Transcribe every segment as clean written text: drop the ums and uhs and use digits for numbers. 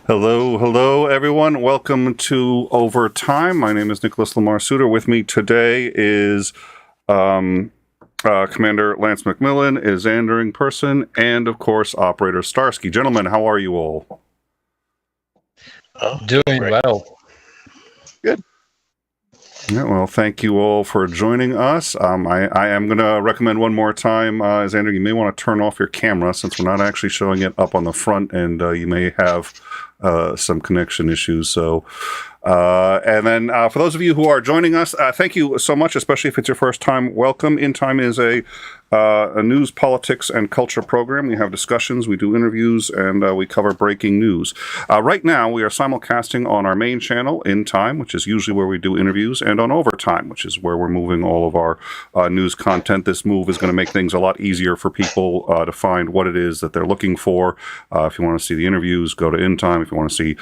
Hello, everyone. Welcome to Overtime. My name is Nicholas Lamar Suter. With me today is Commander Lance McMillan, 𝐒𝐻𝐢𝐿𝐴 in person, and of course, Operator Starsky. Gentlemen, how are you all? Doing well. Good. Yeah, well, thank you all for joining us. I am going to recommend one more time, 𝐒𝐻𝐿𝐴, you may want to turn off your camera since we're not actually showing it up on the front, and you may have some connection issues. So, and then for those of you who are joining us, thank you so much, especially if it's your first time. Welcome. In Time is a news, politics, and culture program. We have discussions, we do interviews, and we cover breaking news. Right now, we are simulcasting on our main channel, In Time, which is usually where we do interviews, and on Overtime, which is where we're moving all of our news content. This move is going to make things a lot easier for people to find what it is that they're looking for. If you want to see the interviews, go to In Time. If you want to see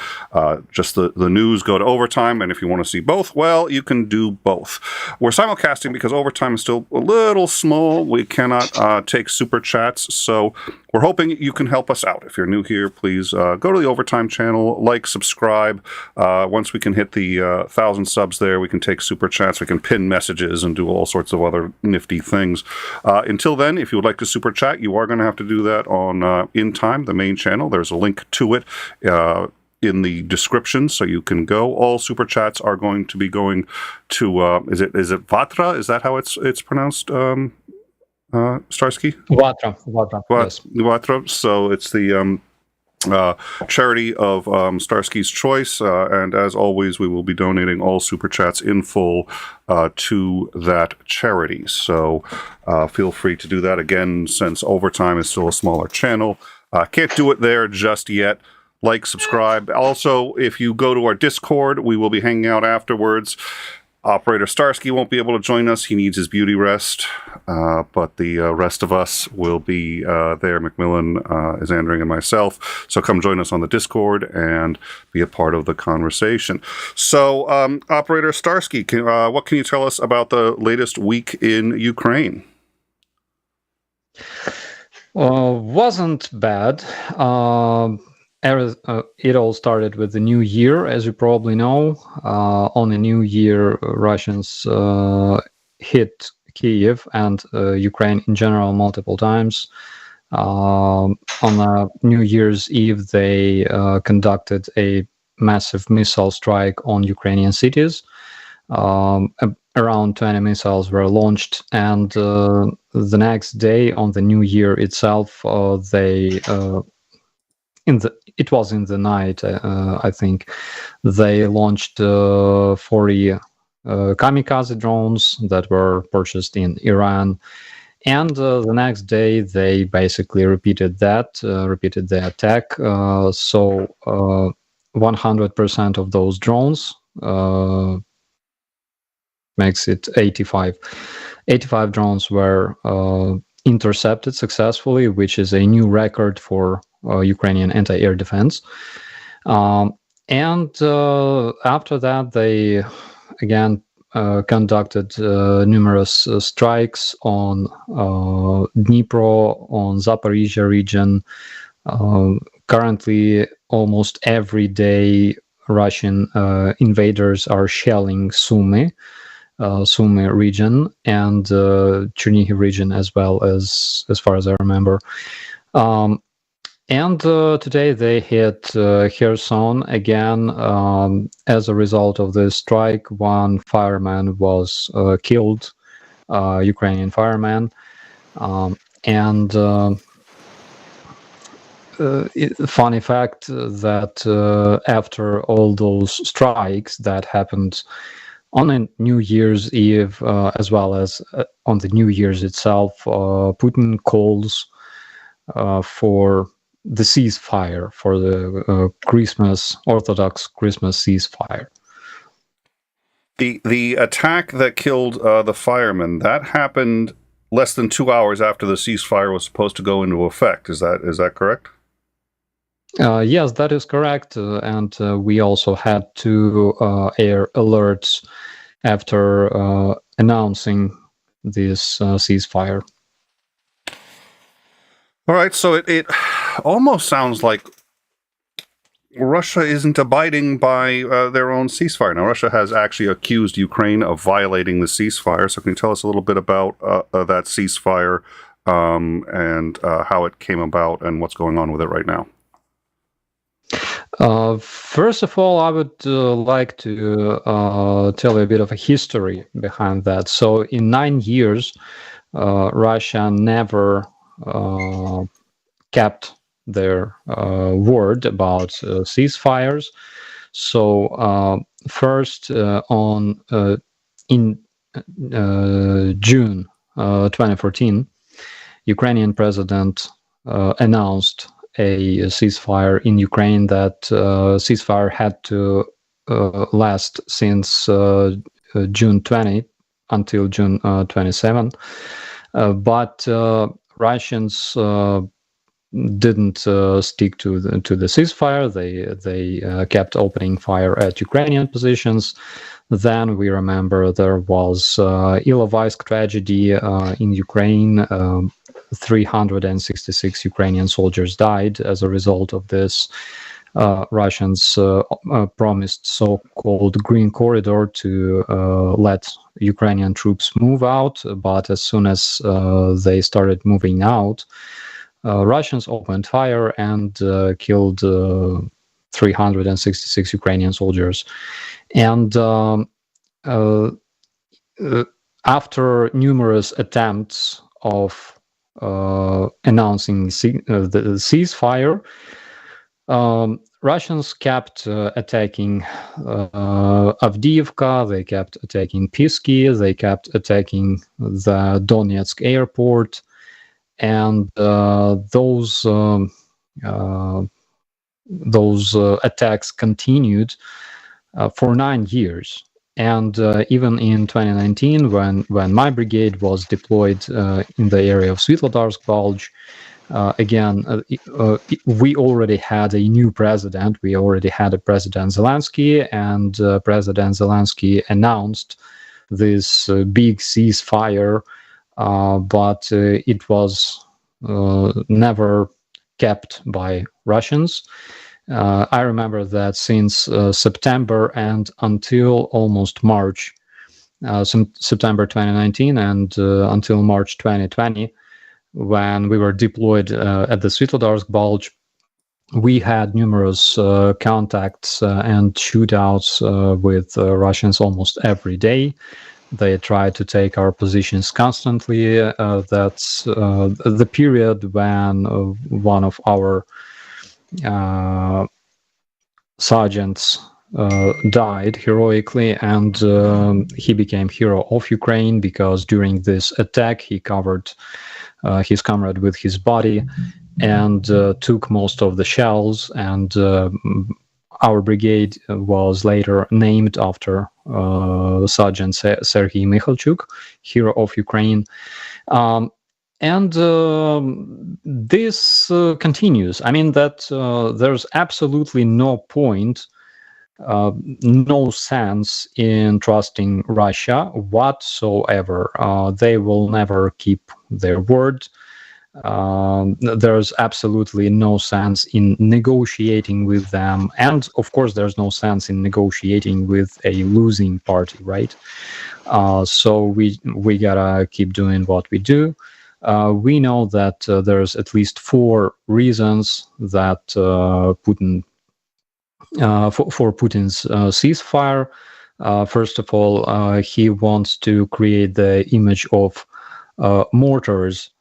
just the news, go to Overtime. And if you want to see both, well, you can do both. We're simulcasting because Overtime is still a little small. We cannot take super chats, so we're hoping you can help us out. If you're new here, please go to the Overtime channel, like, subscribe. Once we can hit the 1,000 subs there, we can take super chats, we can pin messages and do all sorts of other nifty things. Until then, if you would like to super chat, you are going to have to do that on In Time, the main channel. There's a link to it in the description, so you can go. All super chats are going to be going to is it Vatra? Is that how it's pronounced? Starsky? Vatra. Yes. Vatra. So it's the charity of Starsky's Choice, and as always, we will be donating all super chats in full to that charity. So feel free to do that. Again, since Overtime is still a smaller channel, can't do it there just yet. Like, subscribe. Also, if you go to our Discord, we will be hanging out afterwards. Operator Starsky won't be able to join us. He needs his beauty rest. But the rest of us will be there. McMillan, 𝐒𝐻𝐿𝐴, and myself. So come join us on the Discord and be a part of the conversation. So, Operator Starsky, what can you tell us about the latest week in Ukraine? Wasn't bad. It all started with the new year, as you probably know. On the new year, Russians hit Kyiv and Ukraine in general multiple times. On New Year's Eve, they conducted a massive missile strike on Ukrainian cities. Around 20 missiles were launched, and the next day, on the new year itself, it was in the night, I think, they launched 40 kamikaze drones that were purchased in Iran. And the next day, they basically repeated the attack. So 100% of those drones makes it 85. 85 drones were intercepted successfully, which is a new record for Ukrainian anti-air defense. And after that, they again conducted numerous strikes on Dnipro, on Zaporizhia region. Currently, almost every day, Russian invaders are shelling Sumy region and Chernihiv region as well, as far as I remember. And today they hit Kherson again. As a result of the strike, one fireman was killed, Ukrainian fireman. And funny fact that after all those strikes that happened on a New Year's Eve, as well as on the New Year's itself, Putin calls for the ceasefire, for the Orthodox Christmas ceasefire. The attack that killed the fireman, that happened less than 2 hours after the ceasefire was supposed to go into effect. Is that correct? Yes, that is correct. And we also had two air alerts after announcing this ceasefire. All right, so it almost sounds like Russia isn't abiding by their own ceasefire. Now, Russia has actually accused Ukraine of violating the ceasefire. So can you tell us a little bit about that ceasefire and how it came about and what's going on with it right now? First of all, I would like to tell you a bit of a history behind that. So in 9 years, Russia never kept their word about ceasefires. So first in June 2014, Ukrainian president announced a ceasefire in Ukraine. That ceasefire had to last since June 20 until June 27. But Russians didn't stick to the ceasefire. They kept opening fire at Ukrainian positions. Then we remember there was 𝐒𝐤𝐬𝐜𝐸 tragedy in Ukraine. 366 Ukrainian soldiers died as a result of this. Russians promised so-called Green Corridor to let Ukrainian troops move out, but as soon as they started moving out, Russians opened fire and killed 366 Ukrainian soldiers. And after numerous attempts of announcing the ceasefire, Russians kept attacking 𝐓𝐢𝐦𝐿𝐴, they kept attacking Pisky, they kept attacking the Donetsk airport, and those attacks continued for 9 years. And even in 2019, when my brigade was deployed in the area of Svitlodarsk Bulge, again, we already had a new president. We already had a President Zelensky, and President Zelensky announced this big ceasefire, but it was never kept by Russians. I remember that since September and until almost March, September 2019 and until March 2020, when we were deployed at the Svitlodarsk Bulge, we had numerous contacts and shootouts with Russians almost every day. They tried to take our positions constantly. That's the period when one of our sergeants died heroically, and he became hero of Ukraine because during this attack he covered his comrade with his body and took most of the shells, and our brigade was later named after Sergeant 𝐍𝐢𝐜𝐴, hero of Ukraine. And this continues. I mean that there's absolutely no point, no sense in trusting Russia whatsoever. They will never keep their word. There's absolutely no sense in negotiating with them. And of course, there's no sense in negotiating with a losing party, right? So we gotta keep doing what we do. We know that there's at least 4 reasons that Putin for Putin's ceasefire. First of all, he wants to create the image of mortars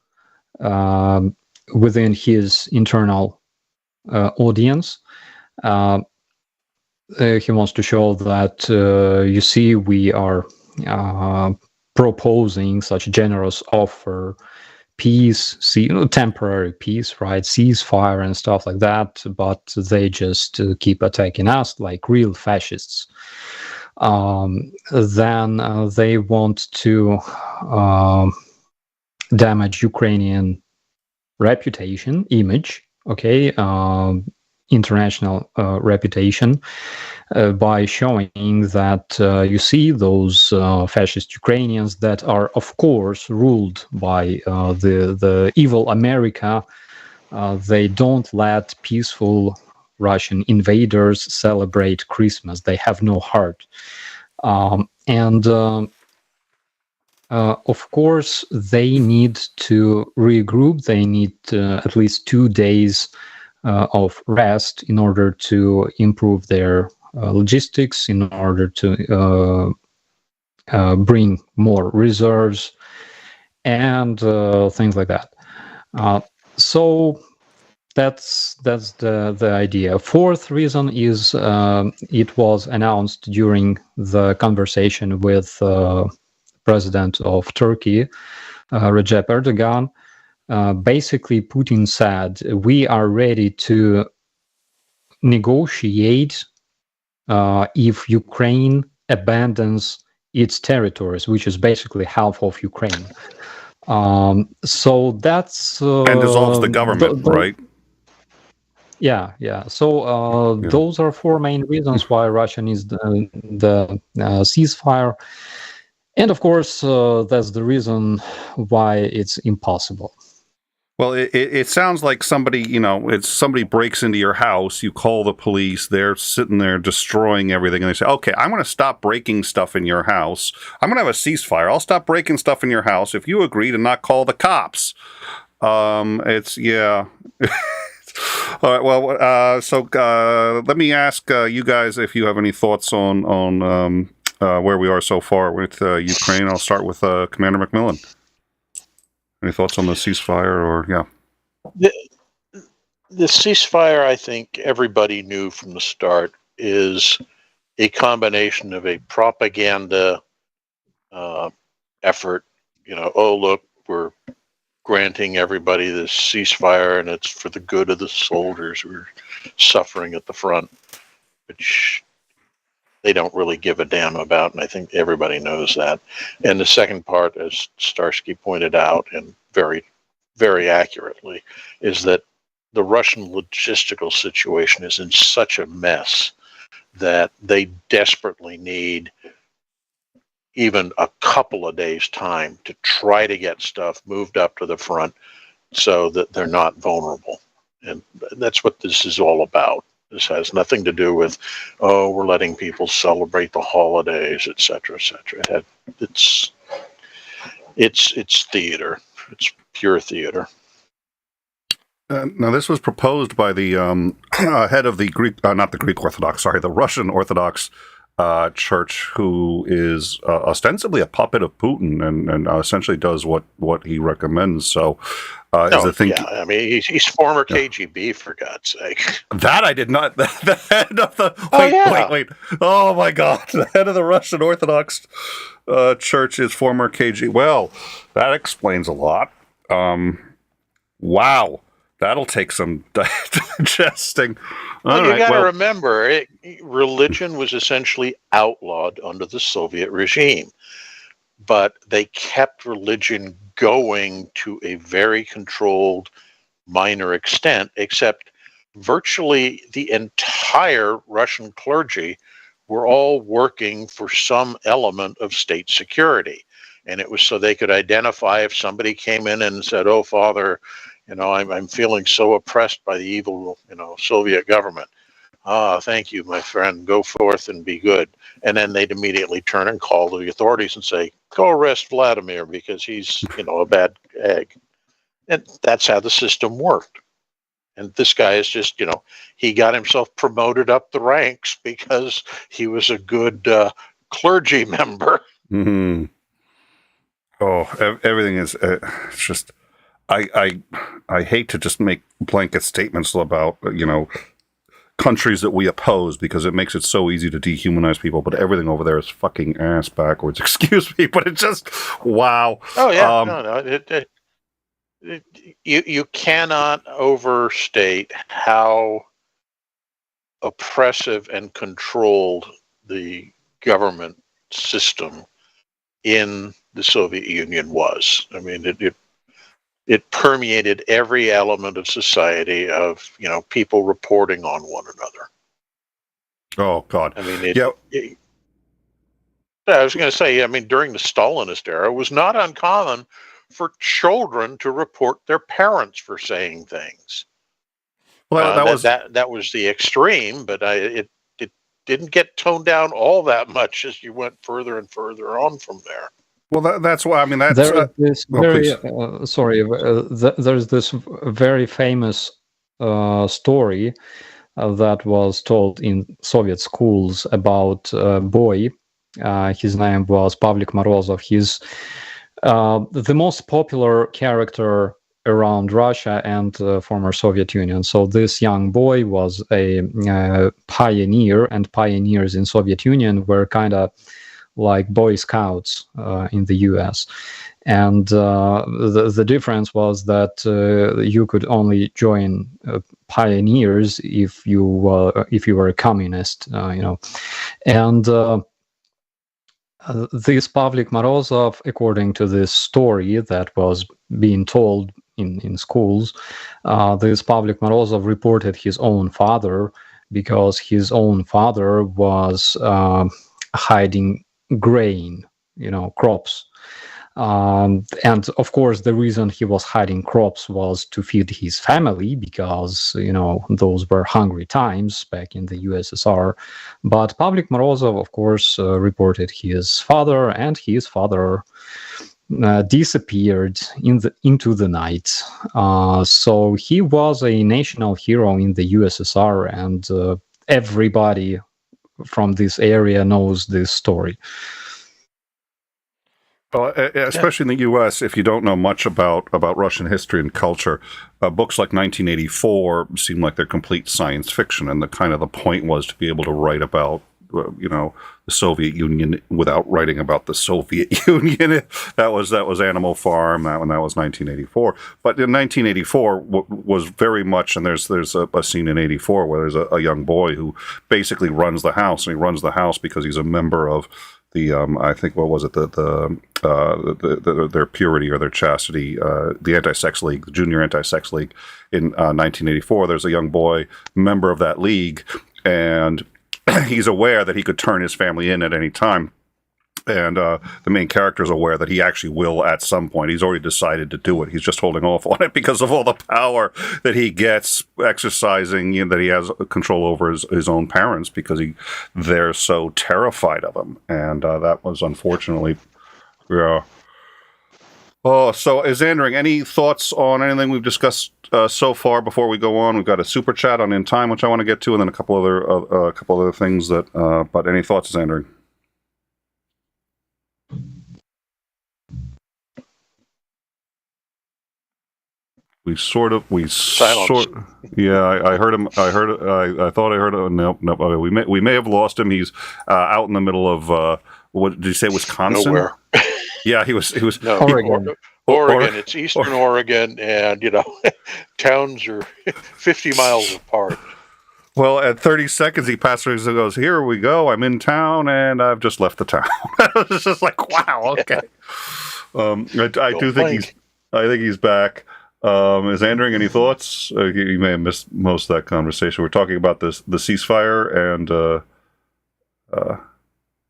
within his internal audience. He wants to show that, you see, we are proposing such generous offer, peace, temporary peace, right, ceasefire and stuff like that, but they just keep attacking us like real fascists. Then they want to damage Ukrainian reputation, image, okay, international reputation, by showing that, you see, those fascist Ukrainians that are, of course, ruled by the evil America, they don't let peaceful Russian invaders celebrate Christmas. They have no heart. Of course, they need to regroup. They need at least 2 days of rest in order to improve their logistics, in order to bring more reserves and things like that. So that's the idea. Fourth reason is it was announced during the conversation with President of Turkey, Recep Erdogan. Basically, Putin said, we are ready to negotiate if Ukraine abandons its territories, which is basically half of Ukraine. So that's... and dissolves the government, right? Yeah. So those are 4 main reasons why Russia needs the ceasefire. And of course, that's the reason why it's impossible. Well, it sounds like somebody, it's somebody breaks into your house, you call the police, they're sitting there destroying everything, and they say, okay, I'm going to stop breaking stuff in your house. I'm going to have a ceasefire. I'll stop breaking stuff in your house if you agree to not call the cops. Yeah. All right, well, so let me ask you guys if you have any thoughts on where we are so far with Ukraine. I'll start with Commander McMillan. Any thoughts on the ceasefire, or The ceasefire, I think everybody knew from the start, is a combination of a propaganda effort. Oh, look, we're granting everybody this ceasefire and it's for the good of the soldiers who are suffering at the front, which they don't really give a damn about, and I think everybody knows that. And the second part, as Starsky pointed out, and very, very accurately, is that the Russian logistical situation is in such a mess that they desperately need even a couple of days' time to try to get stuff moved up to the front so that they're not vulnerable. And that's what this is all about. This has nothing to do with, oh, we're letting people celebrate the holidays, et cetera, et cetera. It's theater. It's pure theater. now this was proposed by the head of the Greek, not the Greek Orthodox, sorry, the Russian Orthodox church, who is ostensibly a puppet of Putin and essentially does what he recommends. So, is the thing? Yeah, I mean, he's former KGB, for God's sake. That I did not. The head of the wait. Oh my God! The head of the Russian Orthodox Church is former KGB. Well, that explains a lot. Wow, that'll take some digesting. Well, you got to remember, religion was essentially outlawed under the Soviet regime, but they kept religion going to a very controlled, minor extent, except virtually the entire Russian clergy were all working for some element of state security. And it was so they could identify if somebody came in and said, oh, Father, I'm feeling so oppressed by the evil, Soviet government. Ah, thank you, my friend. Go forth and be good. And then they'd immediately turn and call the authorities and say, go arrest Vladimir because he's, a bad egg. And that's how the system worked. And this guy is just, he got himself promoted up the ranks because he was a good clergy member. Mm-hmm. Oh, everything is it's just. I hate to just make blanket statements about countries that we oppose, because it makes it so easy to dehumanize people. But everything over there is fucking ass backwards. Excuse me, but it's just wow. Oh yeah, you cannot overstate how oppressive and controlled the government system in the Soviet Union was. I mean, it permeated every element of society, of people reporting on one another. Oh God! I mean, I was going to say, during the Stalinist era, it was not uncommon for children to report their parents for saying things. Well, that was the extreme, but it didn't get toned down all that much as you went further and further on from there. Well, that's why. I mean, that's There is this very there's this very famous story that was told in Soviet schools about a boy. His name was Pavlik Morozov. He's the most popular character around Russia and former Soviet Union. So this young boy was a pioneer, and pioneers in Soviet Union were kind of like Boy Scouts in the U.S. And the difference was that you could only join pioneers if you were a communist, And this Pavlik Morozov, according to this story that was being told in schools, this Pavlik Morozov reported his own father because his own father was hiding grain, crops. And of course, the reason he was hiding crops was to feed his family because, those were hungry times back in the USSR. But Pavlik Morozov, of course, reported his father, and his father disappeared into the night. So he was a national hero in the USSR, and everybody from this area knows this story. Well, especially in the U.S., if you don't know much about Russian history and culture, books like 1984 seem like they're complete science fiction, and the point was to be able to write about the Soviet Union without writing about the Soviet Union. That was Animal Farm. That was 1984. But in 1984 was very much, and there's a scene in 84 where there's a young boy who basically runs the house, and he runs the house because he's a member of the I think what was it their purity or their chastity, the anti-sex league, the junior anti-sex league in 1984. There's a young boy member of that league, and he's aware that he could turn his family in at any time. And the main character is aware that he actually will at some point. He's already decided to do it. He's just holding off on it because of all the power that he gets exercising, that he has control over his own parents because they're so terrified of him. And that was unfortunately, yeah. Oh, so Xandering, any thoughts on anything we've discussed so far before we go on? We've got a super chat on In Time, which I want to get to, and then a couple other things that. But any thoughts, Xandering? Yeah, I heard him. I thought I heard him. No. We may have lost him. He's out in the middle of what did you say? Wisconsin? Nowhere. Yeah, he was. No, Oregon. Oregon. It's eastern Oregon, and towns are 50 miles apart. Well, at 30 seconds, he passes and goes, "Here we go. I'm in town, and I've just left the town." It's just like, wow. Okay. I think he's back. Is Andrew, any thoughts? You may have missed most of that conversation. We're talking about the ceasefire, and all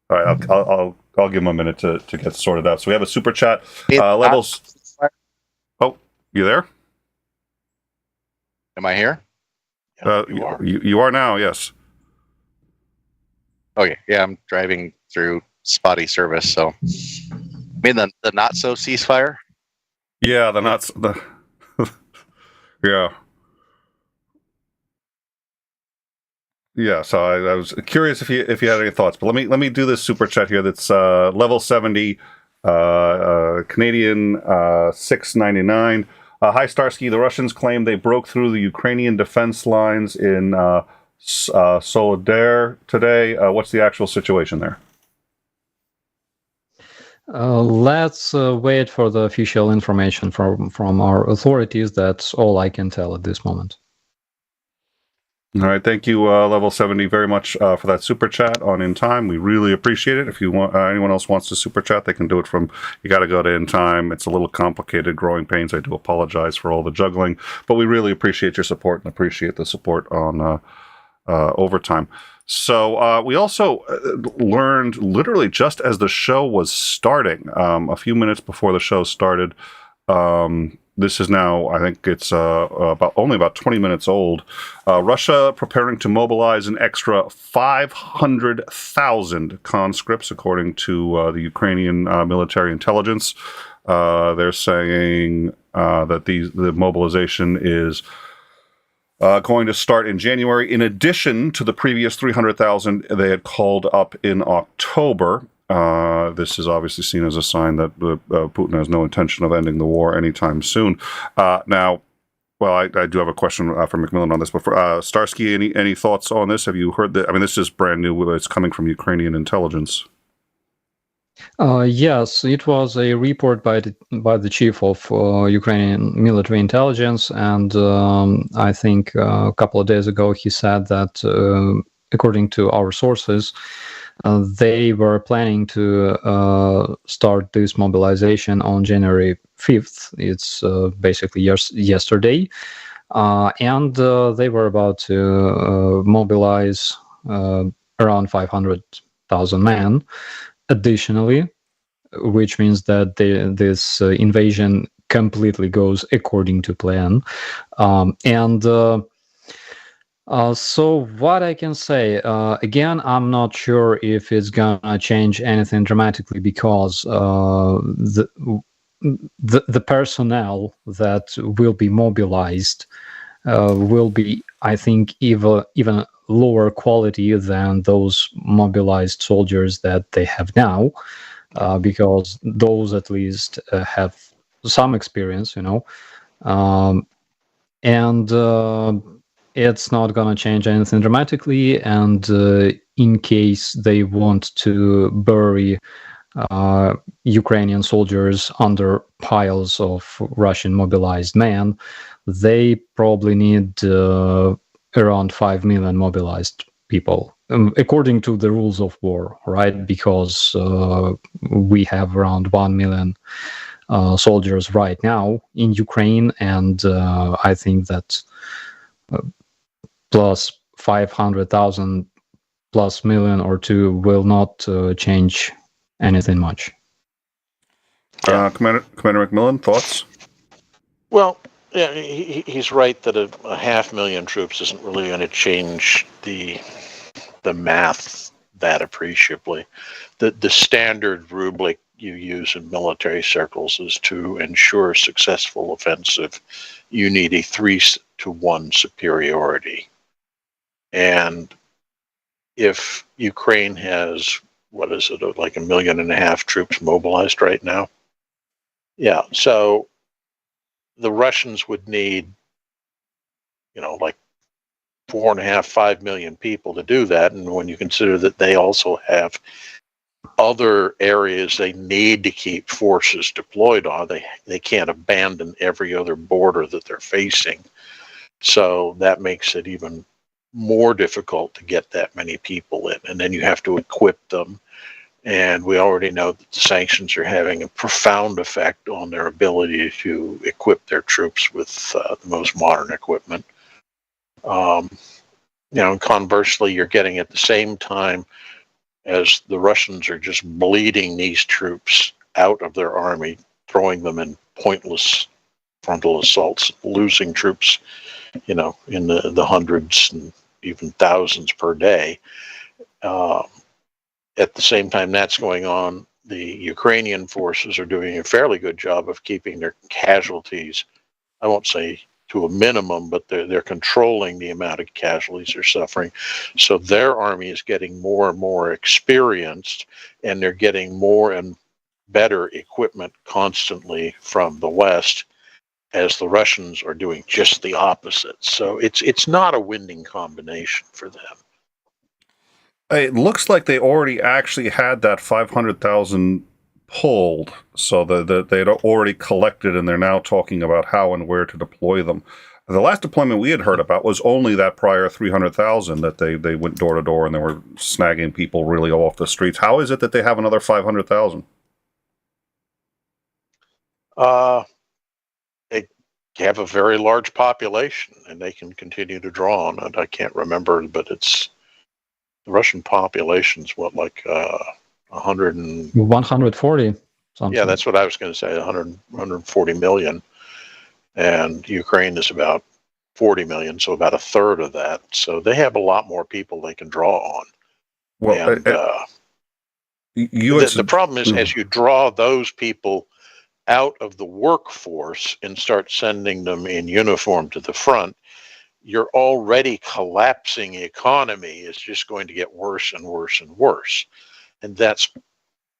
right, I'll give him a minute to get sorted out. So we have a super chat levels. Oh, you there? Am I here? You are now. Yes. Okay. Yeah, I'm driving through spotty service. So, I mean the not so ceasefire. Yeah, yeah. Yeah, so I was curious if you had any thoughts, but let me do this super chat here. That's level 70, Canadian 699. Hi Starsky, the Russians claim they broke through the Ukrainian defense lines in 𝐒𝐤𝐜𝐴 today. What's the actual situation there? Let's wait for the official information from our authorities. That's all I can tell at this moment. All right, thank you, level 70, very much for that super chat on In Time. We really appreciate it. If you want, anyone else wants to super chat, they can do it from. You got to go to In Time. It's a little complicated, growing pains. I do apologize for all the juggling, but we really appreciate your support and appreciate the support on Overtime. So we also learned, literally just as the show was starting, a few minutes before the show started, this is now, I think it's only about 20 minutes old. Russia preparing to mobilize an extra 500,000 conscripts, according to the Ukrainian military intelligence. They're saying that the mobilization is going to start in January, in addition to the previous 300,000 they had called up in October. This is obviously seen as a sign that Putin has no intention of ending the war anytime soon. Now, well, I do have a question for Macmillan on this, but for Starsky, any thoughts on this? Have you heard that? I mean, this is brand new. It's coming from Ukrainian intelligence. Yes, it was a report by the chief of Ukrainian military intelligence, and I think a couple of days ago he said that, according to our sources, they were planning to start this mobilization on January 5th. It's basically yesterday, and they were about to mobilize around 500,000 men. Additionally, which means that this invasion completely goes according to plan. So what I can say, again, I'm not sure if it's gonna change anything dramatically, because the personnel that will be mobilized will be, I think, even lower quality than those mobilized soldiers that they have now, because those at least have some experience, and it's not going to change anything dramatically. And in case they want to bury Ukrainian soldiers under piles of Russian mobilized men, they probably need around 5 million mobilized people, according to the rules of war, right? Because we have around 1 million soldiers right now in Ukraine, and I think that plus 500,000 plus million or two will not change anything much. Commander Macmillan, thoughts? Well, yeah, he's right that a 500,000 troops isn't really going to change the math that appreciably. The standard rubric you use in military circles is to ensure a successful offensive, you need a 3-to-1 superiority. And if Ukraine has, what is it, like 1.5 million troops mobilized right now? Yeah, so the Russians would need, like 4.5-5 million people to do that. And when you consider that they also have other areas they need to keep forces deployed on, they can't abandon every other border that they're facing. So that makes it even more difficult to get that many people in. And then you have to equip them. And we already know that the sanctions are having a profound effect on their ability to equip their troops with the most modern equipment. And conversely, you're getting at the same time as the Russians are just bleeding these troops out of their army, throwing them in pointless frontal assaults, losing troops, in the hundreds and even thousands per day. At the same time that's going on, the Ukrainian forces are doing a fairly good job of keeping their casualties, I won't say to a minimum, but they're controlling the amount of casualties they're suffering. So their army is getting more and more experienced, and they're getting more and better equipment constantly from the West, as the Russians are doing just the opposite. So it's not a winning combination for them. It looks like they already actually had that 500,000 pulled, so that they'd already collected, and they're now talking about how and where to deploy them. The last deployment we had heard about was only that prior 300,000 that they went door to door and they were snagging people really off the streets. How is it that they have another 500,000? They have a very large population, and they can continue to draw on it. I can't remember, but the Russian population's what, like 140 something. Yeah, that's what I was going to say, 140 million. and Ukraine is about 40 million, so about a third of that. So they have a lot more people they can draw on. Well, And you had the problem is, as you draw those people out of the workforce and start sending them in uniform to the front, you're already collapsing economy. It's just going to get worse and worse and worse. And that's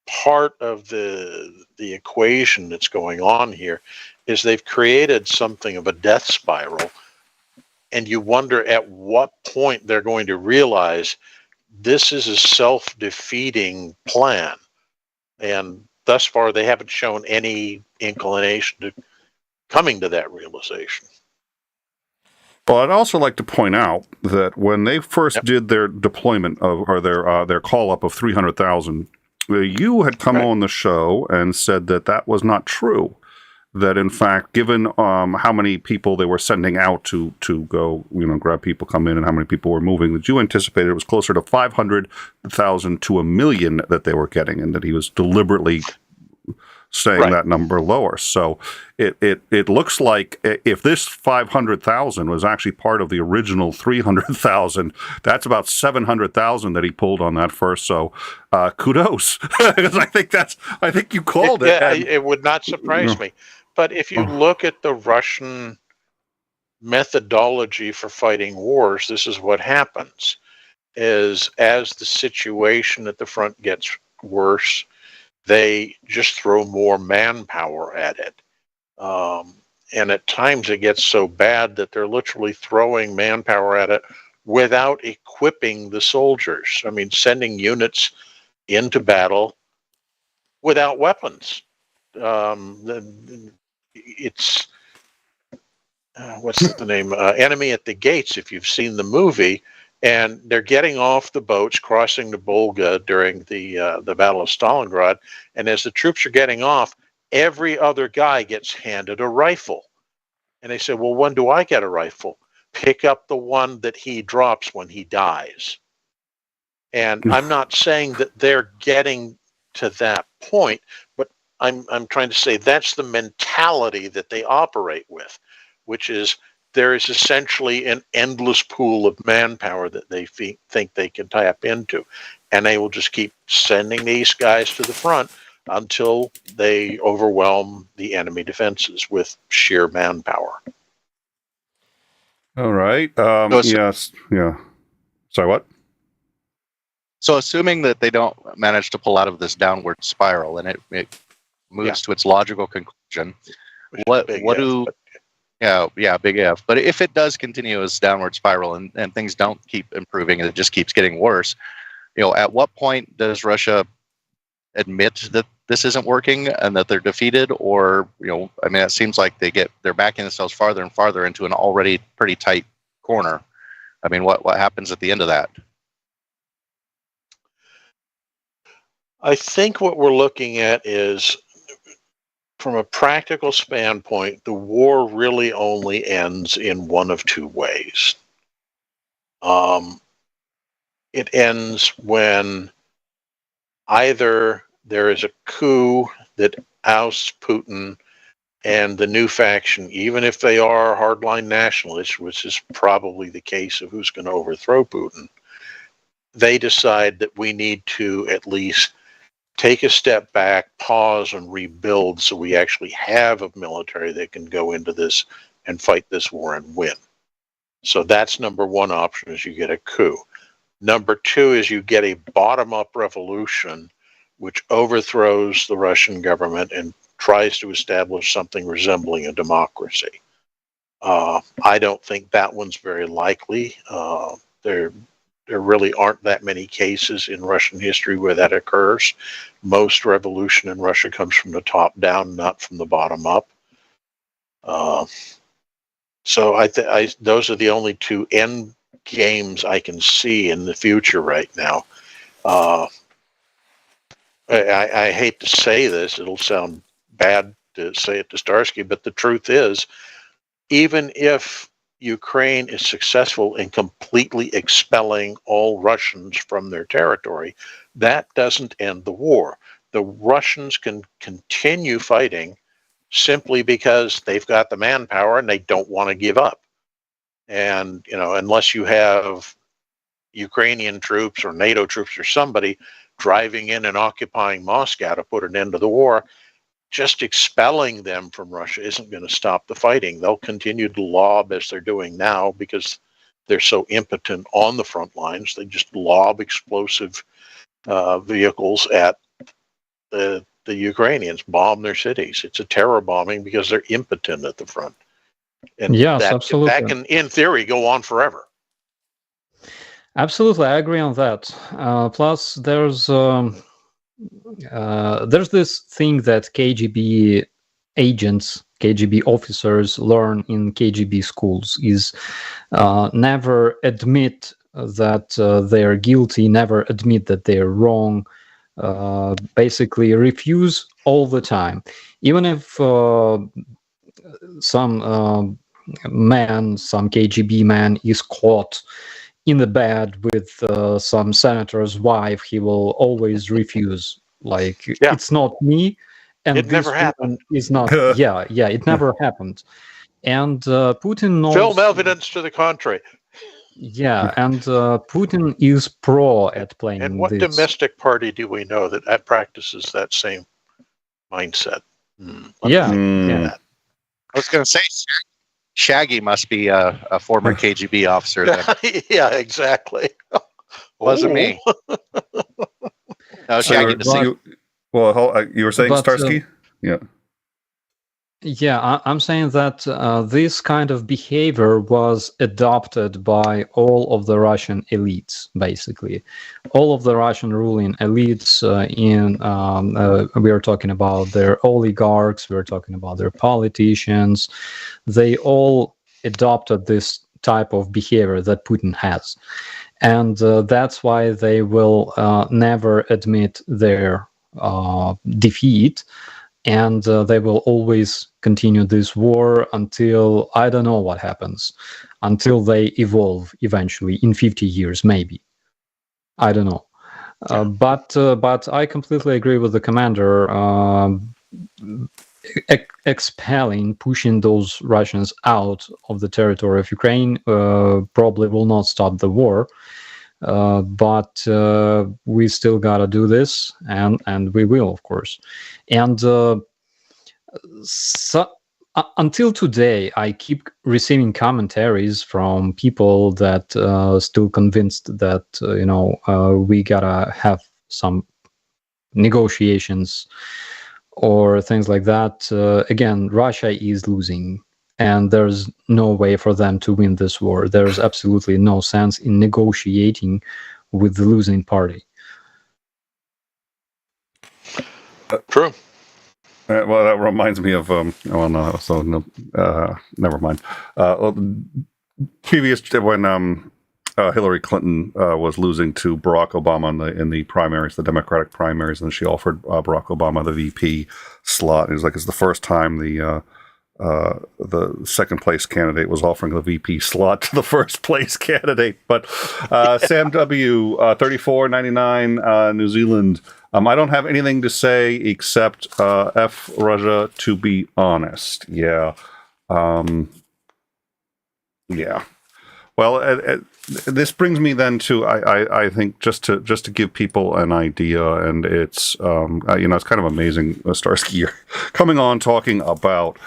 part of the equation that's going on here, is they've created something of a death spiral. And you wonder at what point they're going to realize this is a self-defeating plan. And thus far, they haven't shown any inclination to coming to that realization. Well, I'd also like to point out that when they first did their deployment of, or their call up of 300,000, you had come on the show and said that that was not true. That in fact, given how many people they were sending out to go, grab people, come in, and how many people were moving, that you anticipated it was closer to 500,000 to 1 million that they were getting, and that he was deliberately saying that number lower. So it looks like if this 500,000 was actually part of the original 300,000, that's about 700,000 that he pulled on that first. So kudos, because I think you called it. Yeah, it would not surprise me. But if you look at the Russian methodology for fighting wars, this is what happens: is as the situation at the front gets worse, they just throw more manpower at it. And at times it gets so bad that they're literally throwing manpower at it without equipping the soldiers. I mean, sending units into battle without weapons. It's, what's the name? Enemy at the Gates, if you've seen the movie. And they're getting off the boats, crossing the Volga during the Battle of Stalingrad. And as the troops are getting off, every other guy gets handed a rifle. And they say, well, when do I get a rifle? Pick up the one that he drops when he dies. And I'm not saying that they're getting to that point, but I'm trying to say that's the mentality that they operate with, which is there is essentially an endless pool of manpower that they think they can tap into. And they will just keep sending these guys to the front until they overwhelm the enemy defenses with sheer manpower. All right. Yes. Yeah. Sorry, what? So assuming that they don't manage to pull out of this downward spiral and it moves to its logical conclusion, what do... Yeah, big F. But if it does continue as downward spiral and things don't keep improving and it just keeps getting worse, at what point does Russia admit that this isn't working and that they're defeated? Or, I mean, it seems like they're backing themselves farther and farther into an already pretty tight corner. I mean, what happens at the end of that? I think what we're looking at is, from a practical standpoint, the war really only ends in one of two ways. It ends when either there is a coup that ousts Putin and the new faction, even if they are hardline nationalists, which is probably the case of who's going to overthrow Putin, they decide that we need to at least take a step back, pause, and rebuild so we actually have a military that can go into this and fight this war and win. So that's number one option, is you get a coup. Number two is you get a bottom-up revolution which overthrows the Russian government and tries to establish something resembling a democracy. I don't think that one's very likely. There really aren't that many cases in Russian history where that occurs. Most revolution in Russia comes from the top down, not from the bottom up. So those are the only two end games I can see in the future right now. I hate to say this, it'll sound bad to say it to Starsky, but the truth is, even if Ukraine is successful in completely expelling all Russians from their territory, that doesn't end the war. The Russians can continue fighting simply because they've got the manpower and they don't want to give up. And, unless you have Ukrainian troops or NATO troops or somebody driving in and occupying Moscow to put an end to the war, just expelling them from Russia isn't going to stop the fighting. They'll continue to lob as they're doing now because they're so impotent on the front lines. They just lob explosive vehicles at the Ukrainians, bomb their cities. It's a terror bombing because they're impotent at the front. And yes, that absolutely. can, in theory, go on forever. Absolutely, I agree on that. Plus, there's this thing that KGB agents, KGB officers learn in KGB schools is never admit that they're guilty, never admit that they're wrong, basically refuse all the time. Even if some KGB man is caught in the bed with some senator's wife, he will always refuse. Like, it's not me, and it never happened. Is not. It never happened. And Putin knows. Film evidence to the contrary. Yeah, and Putin is pro at playing. And what domestic party do we know that practices that same mindset? Yeah. I was going to say, Shaggy must be a former KGB officer. Then. Yeah, exactly. Wasn't me. No, Shaggy. You were saying Starsky? Yeah. Yeah, I'm saying that this kind of behavior was adopted by all of the Russian elites, basically. All of the Russian ruling elites we are talking about their oligarchs, we're talking about their politicians. They all adopted this type of behavior that Putin has. And that's why they will never admit their defeat. And they will always continue this war until, I don't know what happens, until they evolve eventually in 50 years, maybe. I don't know. But I completely agree with the commander. Expelling, pushing those Russians out of the territory of Ukraine probably will not stop the war. But we still gotta do this, and we will, of course. And until today, I keep receiving commentaries from people that still convinced that we gotta have some negotiations or things like that. Again, Russia is losing. And there's no way for them to win this war. There's absolutely no sense in negotiating with the losing party. True. Well, that reminds me of never mind. Previous when Hillary Clinton was losing to Barack Obama in the primaries, the Democratic primaries, and she offered Barack Obama the VP slot. It was like it's the first time the second place candidate was offering the VP slot to the first place candidate. But Sam W, 34.99, New Zealand. I don't have anything to say except F Russia, to be honest. Yeah. Yeah. Well, this brings me then to I think just to give people an idea, and it's it's kind of amazing, Starsky, you're coming on talking about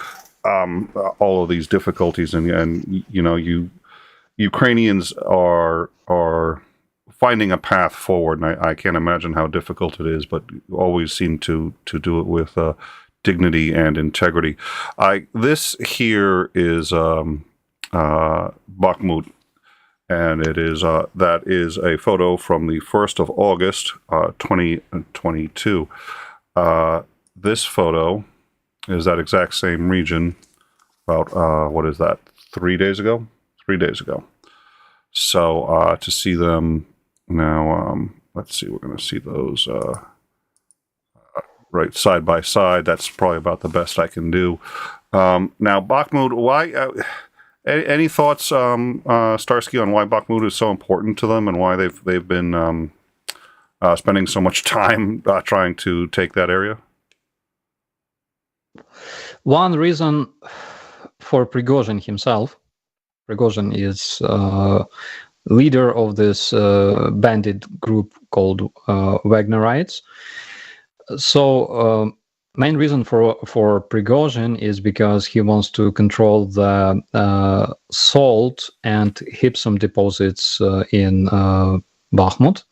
all of these difficulties, and Ukrainians are finding a path forward, and I can't imagine how difficult it is, but always seem to do it with dignity and integrity. This here is Bakhmut, and it is that is a photo from the 1st of August, 2022. This photo is that exact same region about, what is that, 3 days ago? 3 days ago. So to see them now, let's see, we're going to see those right side by side. That's probably about the best I can do. Now, Bakhmut, why... any thoughts, Starsky, on why Bakhmut is so important to them and why they've been spending so much time trying to take that area? One reason for Prigozhin himself, Prigozhin is leader of this bandit group called Wagnerites. So main reason for Prigozhin is because he wants to control the salt and gypsum deposits in Bakhmut.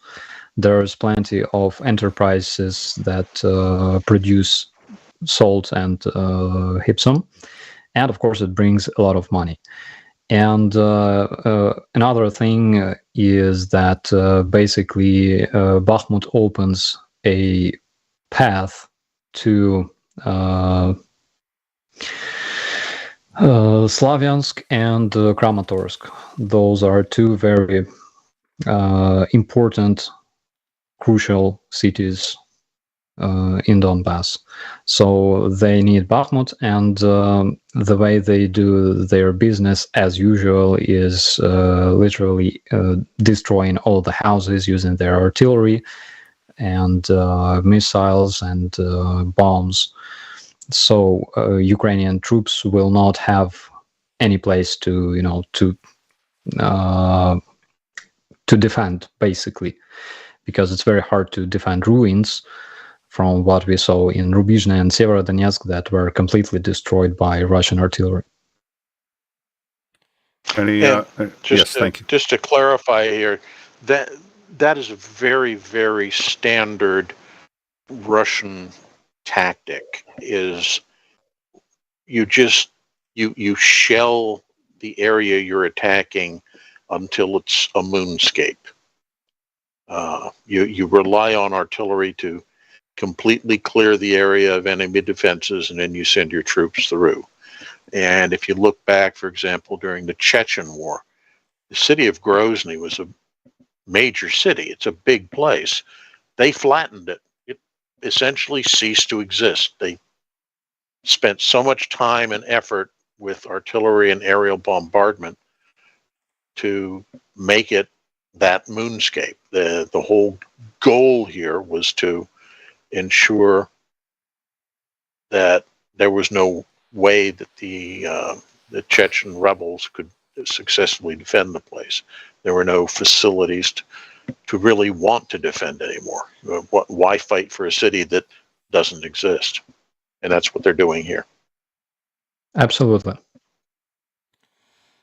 There's plenty of enterprises that produce salt and gypsum, and of course it brings a lot of money. And another thing is that basically Bakhmut opens a path to Slavyansk and Kramatorsk. Those are two very important, crucial cities in Donbass. So they need Bakhmut, and the way they do their business as usual is literally destroying all the houses using their artillery and missiles and bombs. So Ukrainian troops will not have any place to defend, basically, because it's very hard to defend ruins from what we saw in Rubizhne and Severodonetsk that were completely destroyed by Russian artillery. Yes, thank you. Just to clarify here, that is a very, very standard Russian tactic. Is you shell the area you're attacking until it's a moonscape. You rely on artillery to completely clear the area of enemy defenses, and then you send your troops through. And if you look back, for example, during the Chechen War, the city of Grozny was a major city. It's a big place. They flattened it. It essentially ceased to exist. They spent so much time and effort with artillery and aerial bombardment to make it that moonscape. The whole goal here was to ensure that there was no way that the Chechen rebels could successfully defend the place. There were no facilities to really want to defend anymore. Why fight for a city that doesn't exist? And that's what they're doing here. Absolutely.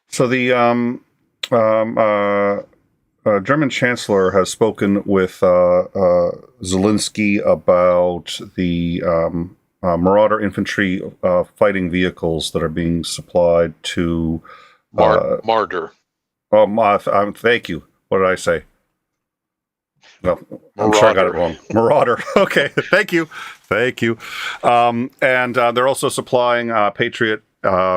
So the German Chancellor has spoken with Zelensky about the Marauder infantry fighting vehicles that are being supplied to Marder. Thank you. What did I say? No, I'm sure I got it wrong. Marauder. Okay, thank you. And they're also supplying Patriot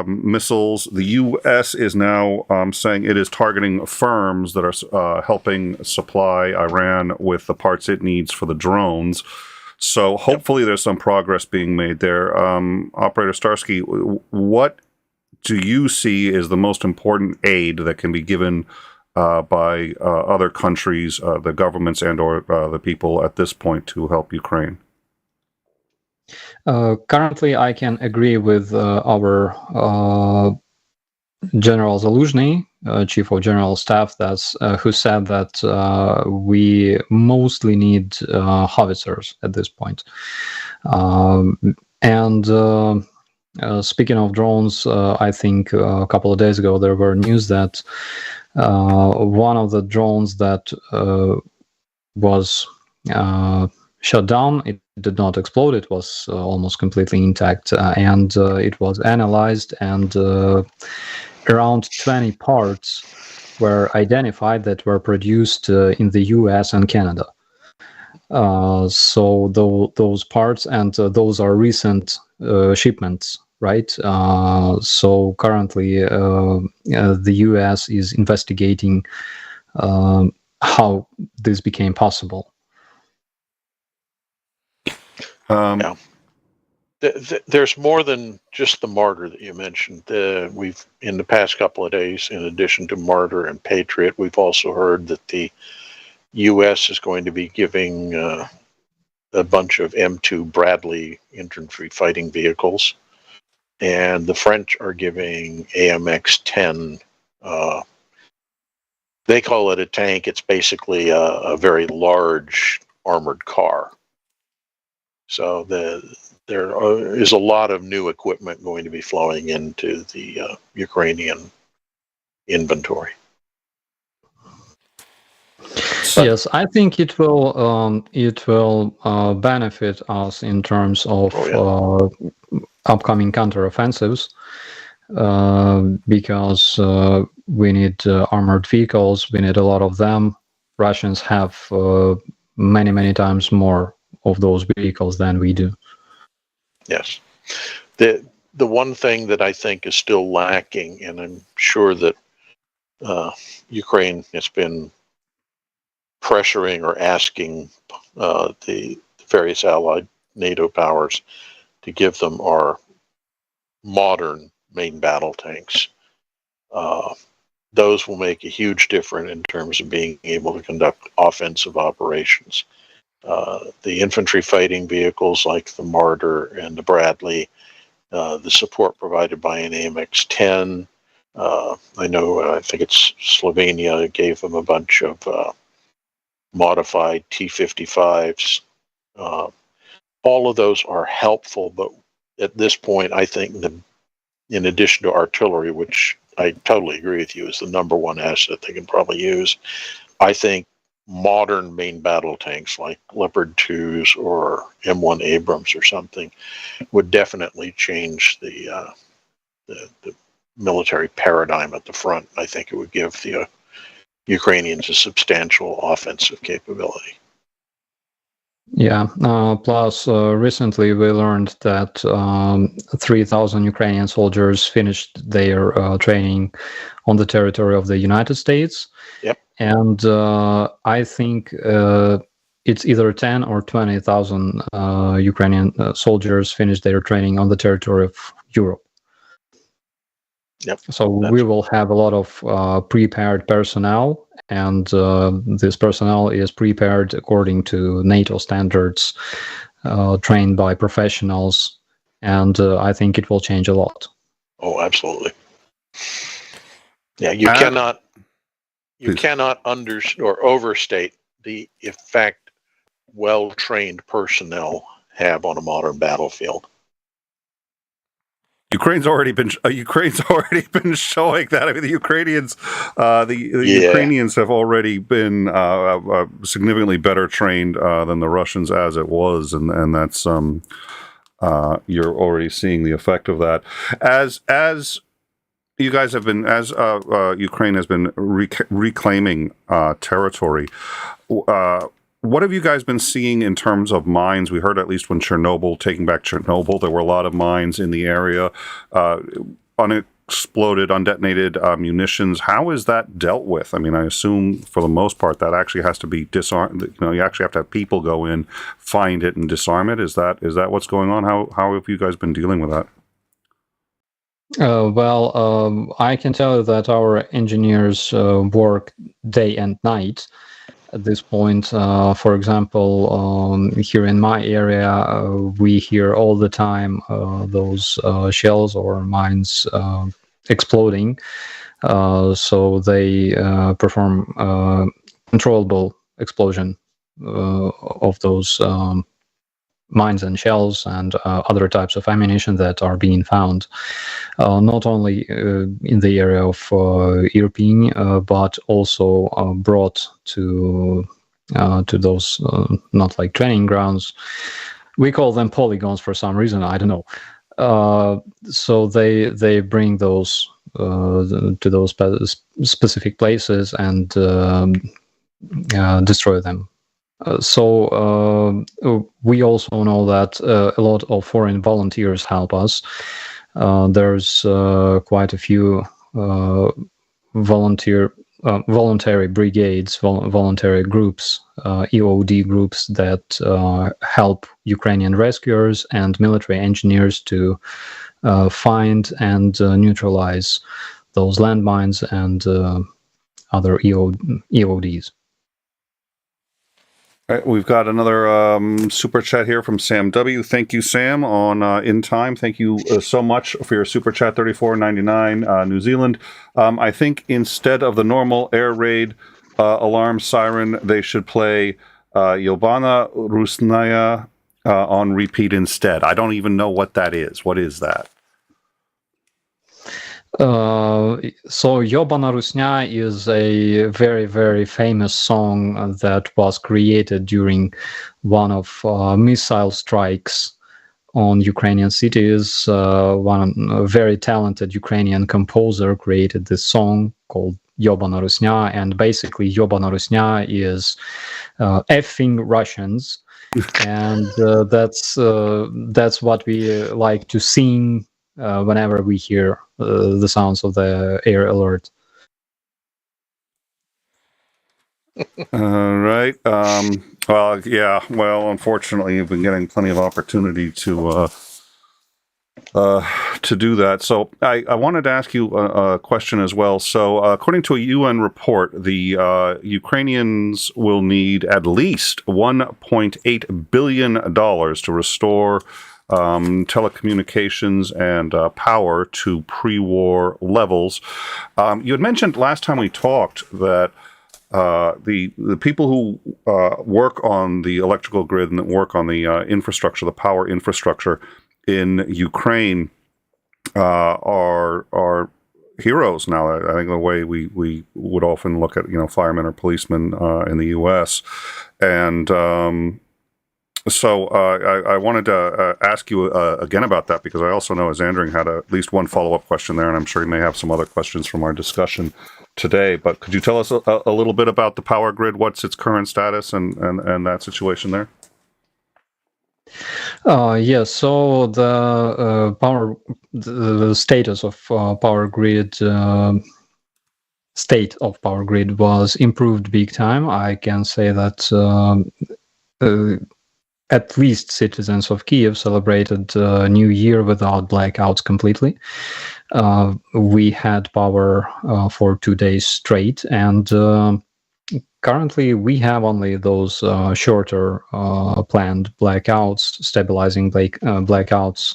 missiles. The U.S. is now saying it is targeting firms that are helping supply Iran with the parts it needs for the drones. So hopefully there's some progress being made there. Operator Starsky, what do you see as the most important aid that can be given by other countries, the governments and or the people at this point to help Ukraine? Currently, I can agree with our General 𝐒𝐤𝐚𝐬, Chief of General Staff, who said that we mostly need howitzers at this point. Speaking of drones, I think a couple of days ago there were news that one of the drones that was shut down, it did not explode. It was almost completely intact, and it was analyzed, and around 20 parts were identified that were produced in the US and Canada. So those parts, and those are recent shipments, right? So currently the US is investigating how this became possible. Yeah. There's more than just the Marder that you mentioned. We've, in the past couple of days, in addition to Marder and Patriot, we've also heard that the U.S. is going to be giving a bunch of M2 Bradley infantry fighting vehicles, and the French are giving AMX-10. They call it a tank. It's basically a very large armored car. So there is a lot of new equipment going to be flowing into the Ukrainian inventory. Yes, I think it will benefit us in terms of upcoming counteroffensives, because we need armored vehicles. We need a lot of them. Russians have many times more of those vehicles than we do. Yes. The one thing that I think is still lacking, and I'm sure that Ukraine has been pressuring or asking the various allied NATO powers to give them, are modern main battle tanks. Those will make a huge difference in terms of being able to conduct offensive operations. The infantry fighting vehicles like the Marder and the Bradley, the support provided by an AMX-10. I think it's Slovenia gave them a bunch of modified T-55s. All of those are helpful, but at this point, I think in addition to artillery, which I totally agree with you is the number one asset they can probably use, I think modern main battle tanks like Leopard 2s or M1 Abrams or something would definitely change the military paradigm at the front. I think it would give the Ukrainians a substantial offensive capability. Yeah. Plus, recently we learned that 3,000 Ukrainian soldiers finished their training on the territory of the United States. Yep. And I think it's either 10 or 20,000 Ukrainian soldiers finished their training on the territory of Europe. Yep. So we will have a lot of prepared personnel, and this personnel is prepared according to NATO standards, trained by professionals, and I think it will change a lot. Oh, absolutely. Yeah, you cannot or overstate the effect well-trained personnel have on a modern battlefield. Ukraine's already been showing that. I mean, the Ukrainians, Ukrainians have already been significantly better trained than the Russians as it was, and that's you're already seeing the effect of that. As you guys have been, as Ukraine has been reclaiming territory. What have you guys been seeing in terms of mines? We heard at least when taking back Chernobyl, there were a lot of mines in the area, unexploded, undetonated munitions. How is that dealt with? I mean, I assume for the most part that actually has to be disarmed. You know, you actually have to have people go in, find it, and disarm it. Is that what's going on? How have you guys been dealing with that? I can tell you that our engineers work day and night. At this point, for example, here in my area, we hear all the time those shells or mines exploding. So they perform controllable explosion of those mines and shells and other types of ammunition that are being found, not only in the area of Irpin, but also brought to those not like training grounds. We call them polygons for some reason. I don't know. So they bring those to those specific places and destroy them. So we also know that a lot of foreign volunteers help us. There's quite a few voluntary brigades, voluntary groups, EOD groups that help Ukrainian rescuers and military engineers to find and neutralize those landmines and other EODs. All right, we've got another super chat here from Sam W. Thank you, Sam, on In Time. Thank you so much for your super chat, $34.99 New Zealand. I think instead of the normal air raid alarm siren, they should play 𝐓𝐢𝐦𝐞 on repeat instead. I don't even know what that is. What is that? So 𝐓𝐢𝐦𝐞 is a very, very famous song that was created during one of missile strikes on Ukrainian cities. One very talented Ukrainian composer created this song called 𝐓𝐢𝐻𝐚𝐴, and basically 𝐓𝐢𝐻𝐚𝐴 is effing Russians, and that's what we like to sing whenever we hear the sounds of the air alert. Right. Well, yeah. Well, unfortunately, you've been getting plenty of opportunity to do that. So I wanted to ask you a question as well. So according to a UN report, the Ukrainians will need at least $1.8 billion to restore telecommunications and power to pre-war levels. You had mentioned last time we talked that the people who work on the electrical grid and that work on the infrastructure, the power infrastructure in Ukraine, are heroes now. I think the way we would often look at firemen or policemen in the U.S. and so I wanted to ask you again about that, because I also know Zandring had at least one follow-up question there, and I'm sure he may have some other questions from our discussion today. But could you tell us a little bit about the power grid? What's its current status and that situation there? Yes. So the status of power grid. State of power grid was improved big time. I can say that at least citizens of Kiev celebrated New Year without blackouts completely. We had power for 2 days straight, and currently we have only those shorter planned blackouts, stabilizing blackouts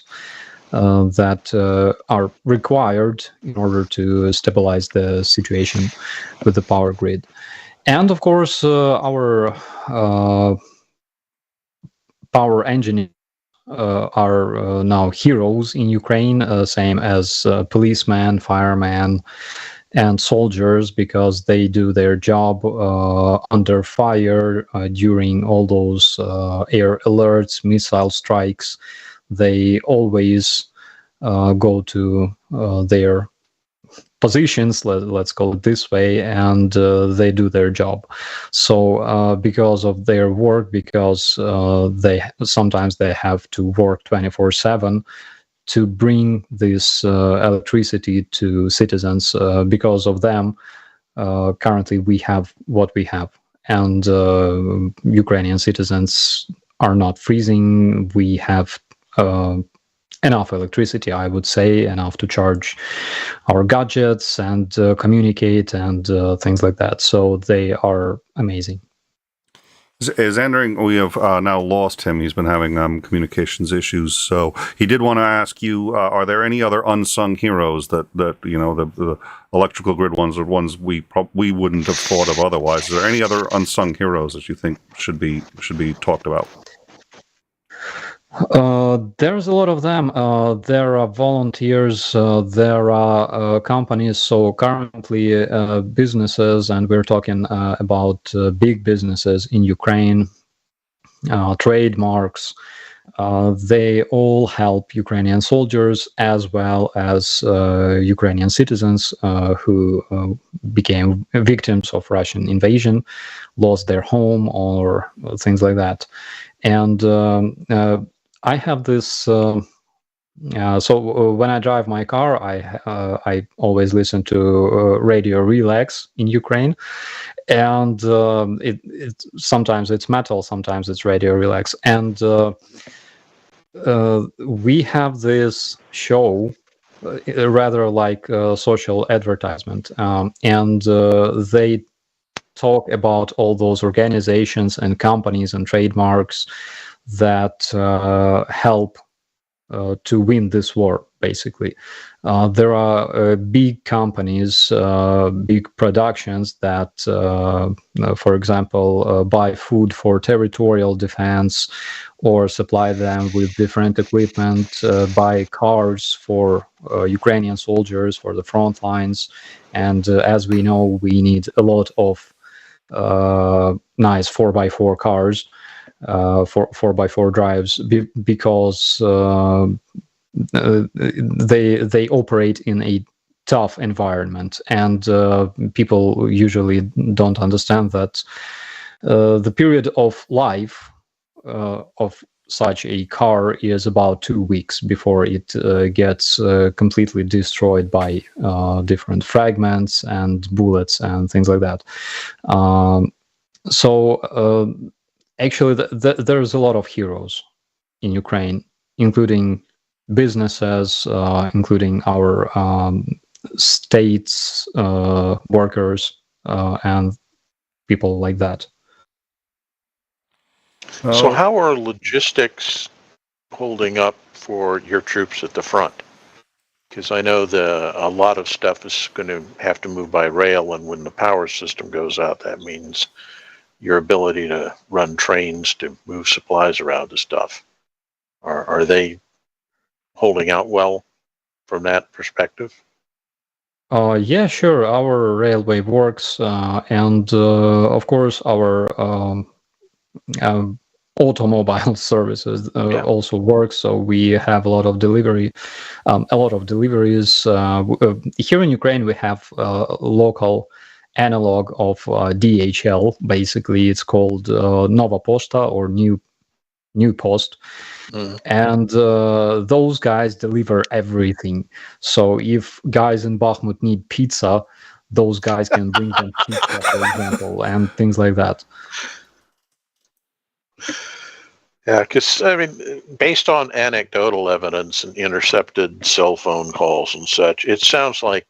that are required in order to stabilize the situation with the power grid. And of course, our power engineers are now heroes in Ukraine, same as policemen, firemen, and soldiers, because they do their job under fire during all those air alerts, missile strikes. They always go to their positions, let's call it this way, and they do their job. So because of their work, because sometimes they have to work 24/7 to bring this electricity to citizens. Because of them, currently we have what we have, and Ukrainian citizens are not freezing. We have enough electricity, I would say, enough to charge our gadgets and communicate and things like that. So they are amazing. Zandring, we have now lost him. He's been having communications issues. So he did want to ask you: are there any other unsung heroes that the electrical grid ones are ones we wouldn't have thought of otherwise? Is there any other unsung heroes that you think should be talked about? There's a lot of them. There are volunteers, there are companies. So currently businesses, and we're talking about big businesses in Ukraine, trademarks, they all help Ukrainian soldiers as well as Ukrainian citizens who became victims of Russian invasion, lost their home or things like that. And I have this. So when I drive my car, I always listen to Radio Relax in Ukraine, and sometimes it's metal, sometimes it's Radio Relax, and we have this show, rather like social advertisement, and they talk about all those organizations and companies and trademarks that help to win this war, basically. There are big companies, big productions that, for example, buy food for territorial defense or supply them with different equipment, buy cars for Ukrainian soldiers for the front lines. And as we know, we need a lot of nice 4x4 cars, for 4x4 drives, because they operate in a tough environment, and people usually don't understand that the period of life of such a car is about 2 weeks before it gets completely destroyed by different fragments and bullets and things like that. Actually, there's a lot of heroes in Ukraine, including businesses, including our states, workers, and people like that. So how are logistics holding up for your troops at the front? Because I know a lot of stuff is going to have to move by rail, and when the power system goes out, that means your ability to run trains to move supplies around and stuff. Are they holding out well from that perspective? Yeah, sure. Our railway works, and of course our automobile services also work. So we have a lot of deliveries. Here in Ukraine, we have local analog of DHL. Basically, it's called Nova Posta, or New Post. And those guys deliver everything. So if guys in Bakhmut need pizza, those guys can bring them pizza, for example, and things like that. Yeah, because, I mean, based on anecdotal evidence and intercepted cell phone calls and such, it sounds like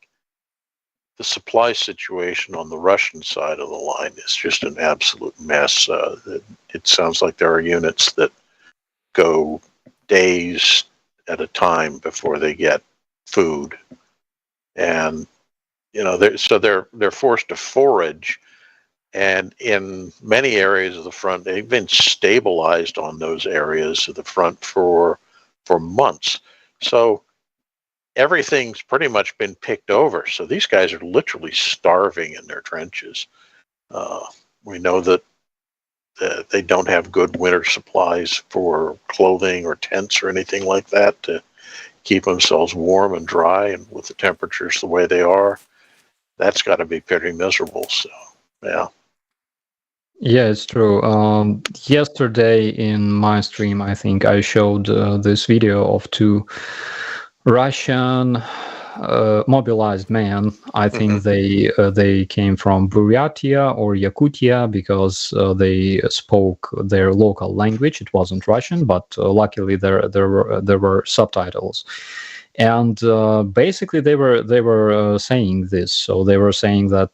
the supply situation on the Russian side of the line is just an absolute mess. It sounds like there are units that go days at a time before they get food, and they're forced to forage. And in many areas of the front, they've been stabilized on those areas of the front for months. So everything's pretty much been picked over. So these guys are literally starving in their trenches. We know that they don't have good winter supplies for clothing or tents or anything like that to keep themselves warm and dry. And with the temperatures the way they are, that's got to be pretty miserable. So, yeah. Yeah, it's true. Yesterday in my stream, I think I showed this video of two Russian mobilized men. I think they came from Buryatia or Yakutia, because they spoke their local language. It wasn't Russian, but luckily there were subtitles. And basically they were saying this. So they were saying that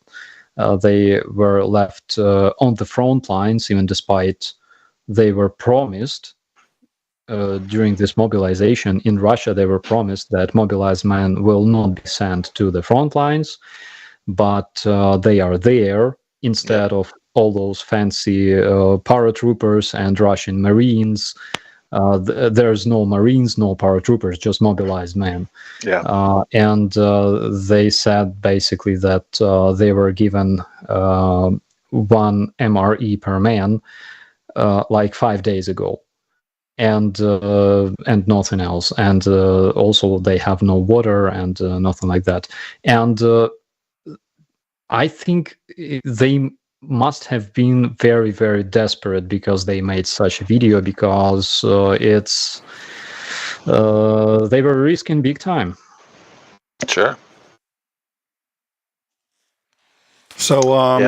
they were left on the front lines, even despite they were promised during this mobilization in Russia. They were promised that mobilized men will not be sent to the front lines, but they are there instead of all those fancy paratroopers and Russian Marines. There's no Marines, no paratroopers, just mobilized men. And they said basically that they were given 1 MRE per man like 5 days ago, and nothing else. And also they have no water and nothing like that. And I think they must have been very, very desperate because they made such a video, because they were risking big time. Sure. So go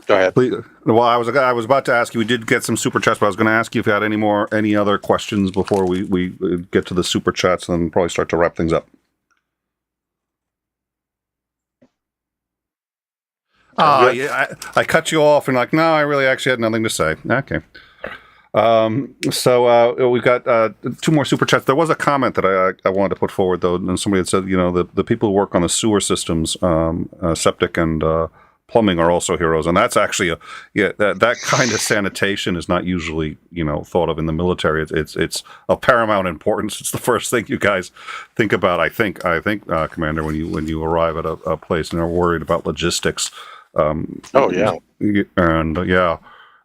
ahead. Please. Well, I was about to ask you. We did get some super chats, but I was going to ask you if you had any other questions before we get to the super chats, and then probably start to wrap things up. Oh, yeah, I cut you off and like, no, I really actually had nothing to say. Okay. So we've got 2 more super chats. There was a comment that I wanted to put forward, though, and somebody had said, the people who work on the sewer systems, septic and plumbing are also heroes, and that's actually that kind of sanitation is not usually thought of in the military. It's of paramount importance. It's the first thing you guys think about. I think, Commander, when you arrive at a place and are worried about logistics. Oh yeah, and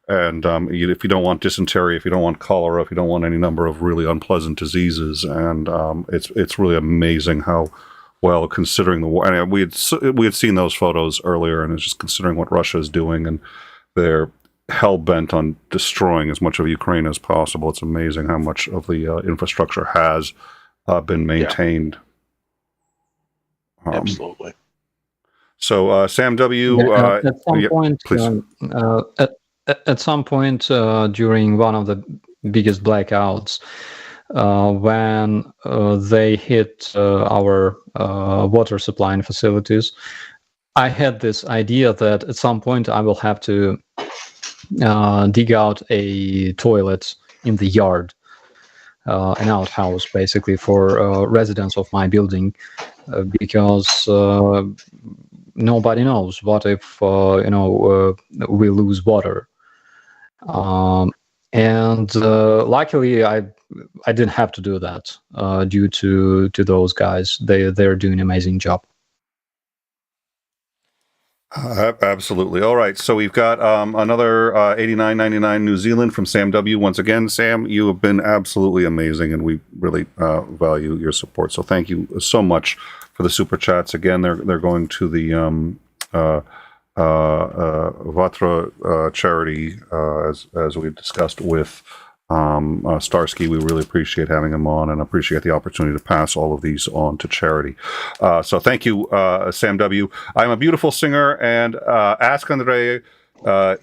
And if you don't want dysentery, if you don't want cholera, if you don't want any number of really unpleasant diseases, and it's really amazing how well, considering the war. And we had seen those photos earlier, and it's just considering what Russia is doing, and they're hell bent on destroying as much of Ukraine as possible. It's amazing how much of the infrastructure has been maintained. Yeah. Absolutely. So Sam W. At some point, please. At some point during one of the biggest blackouts, when they hit our water supply facilities, I had this idea that at some point I will have to dig out a toilet in the yard, an outhouse basically for residents of my building, because nobody knows what if we lose water. And luckily I didn't have to do that due to those guys. They're doing an amazing job. Absolutely. All right. So we've got another 89.99 New Zealand from Sam W. Once again, Sam, you have been absolutely amazing, and we really value your support. So thank you so much for the super chats. Again, they're going to the Vatra charity, as we discussed with Starsky. We really appreciate having him on, and appreciate the opportunity to pass all of these on to charity. So thank you, Sam W. I'm a beautiful singer, and ask Andrei,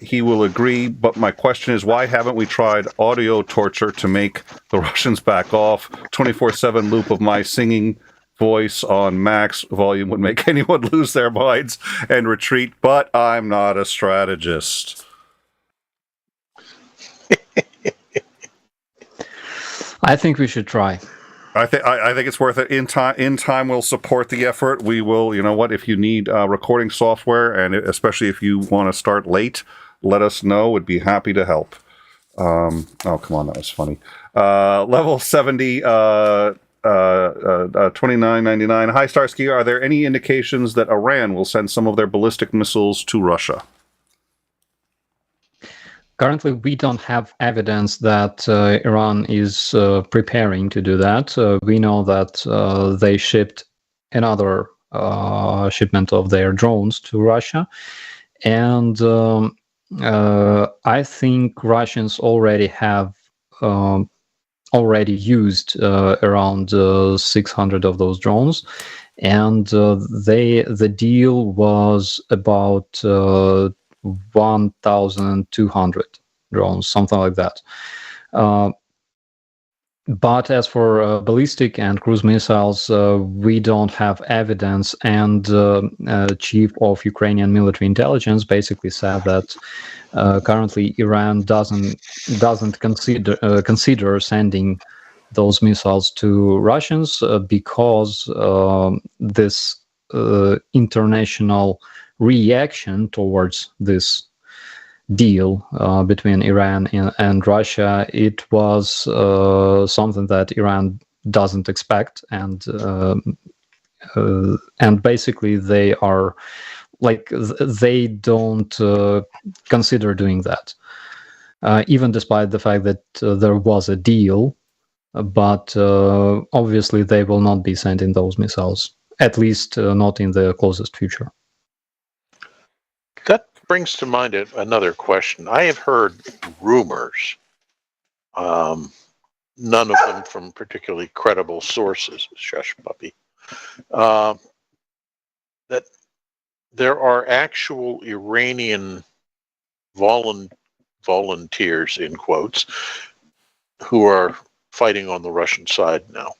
he will agree, but my question is, why haven't we tried audio torture to make the Russians back off? 24/7 loop of my singing voice on max volume would make anyone lose their minds and retreat, but I'm not a strategist. I think we should try. I think it's worth it. In time, we'll support the effort. We will. You know what? If you need recording software, and especially if you want to start late, let us know. We'd be happy to help. Oh, come on, that was funny. Level 70, 29.99. Hi, Starsky. Are there any indications that Iran will send some of their ballistic missiles to Russia? Currently, we don't have evidence that Iran is preparing to do that. We know that they shipped another shipment of their drones to Russia. And I think Russians already have used around 600 of those drones. And the deal was about 1,200 drones, something like that. But as for ballistic and cruise missiles, we don't have evidence. And Chief of Ukrainian Military Intelligence basically said that currently Iran doesn't consider sending those missiles to Russians because this international reaction towards this deal between Iran and Russia, it was something that Iran doesn't expect, and basically they are like, they don't consider doing that, even despite the fact that there was a deal. But obviously they will not be sending those missiles, at least not in the closest future. That brings to mind another question. I have heard rumors, none of them from particularly credible sources, shush puppy, that there are actual Iranian volunteers, in quotes, who are fighting on the Russian side now.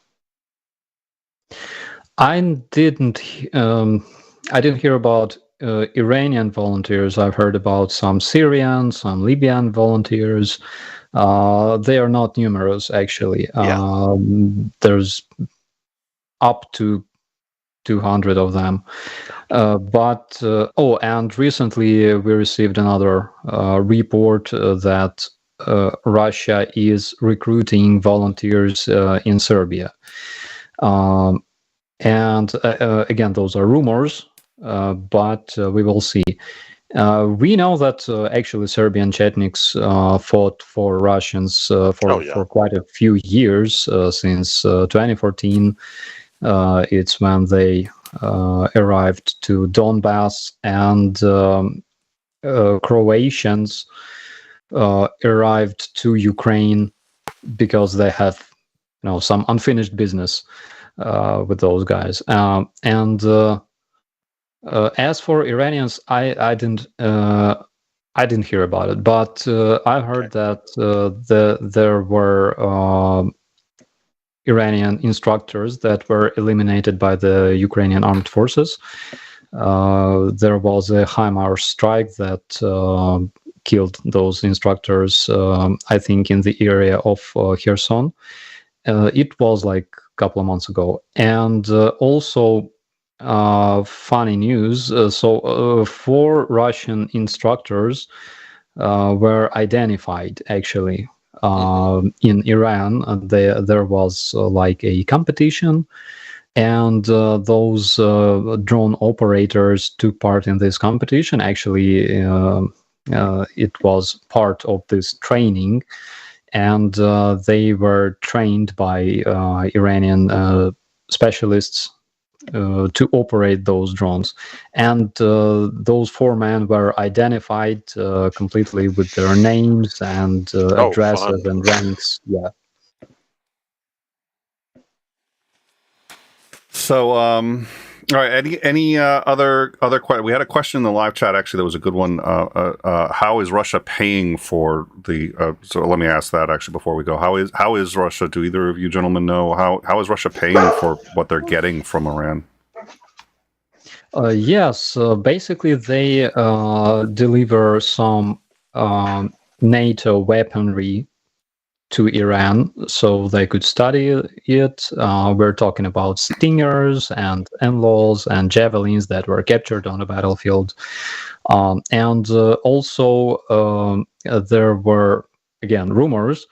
I didn't hear about Iranian volunteers, I've heard about some Syrian, some Libyan volunteers. They are not numerous, actually. There's up to 200 of them. And recently we received another report that Russia is recruiting volunteers in Serbia. Again, those are rumors, but we will see. We know that actually Serbian Chetniks fought for Russians for quite a few years, since 2014. It's when they arrived to Donbass, and Croatians arrived to Ukraine because they have some unfinished business with those guys. As for Iranians, I didn't hear about it, but I heard that there were Iranian instructors that were eliminated by the Ukrainian armed forces. There was a HIMARS strike that killed those instructors, I think in the area of Kherson. It was like a couple of months ago. And also, funny news, four Russian instructors were identified, actually. In Iran, there was like a competition, and those drone operators took part in this competition. Actually, it was part of this training, and they were trained by Iranian specialists to operate those drones. And those four men were identified completely with their names and addresses and ranks. Yeah. So, all right. Any other questions? We had a question in the live chat. Actually, that was a good one. How is Russia paying for the? So let me ask that actually before we go. How is Russia? Do either of you gentlemen know how is Russia paying for what they're getting from Iran? Yes, basically they deliver some NATO weaponry to Iran so they could study it. We're talking about Stingers and NLAWs and Javelins that were captured on the battlefield. And also there were, again, rumors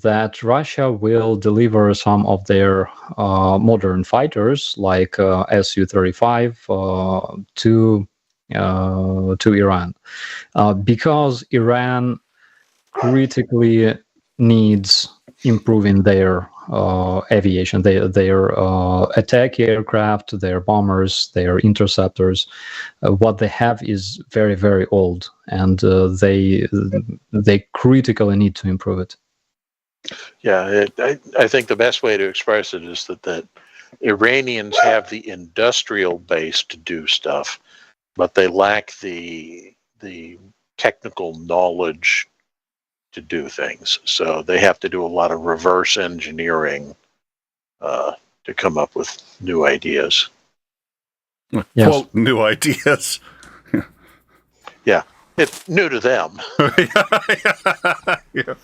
that Russia will deliver some of their modern fighters like Su-35 to Iran, because Iran critically needs improving their aviation, their attack aircraft, their bombers, their interceptors. What they have is very, very old, and they critically need to improve it. Yeah, I think the best way to express it is that Iranians have the industrial base to do stuff, but they lack the technical knowledge to do things. So they have to do a lot of reverse engineering to come up with new ideas. Yes. Quote, new ideas. Yeah, it's new to them. Yeah.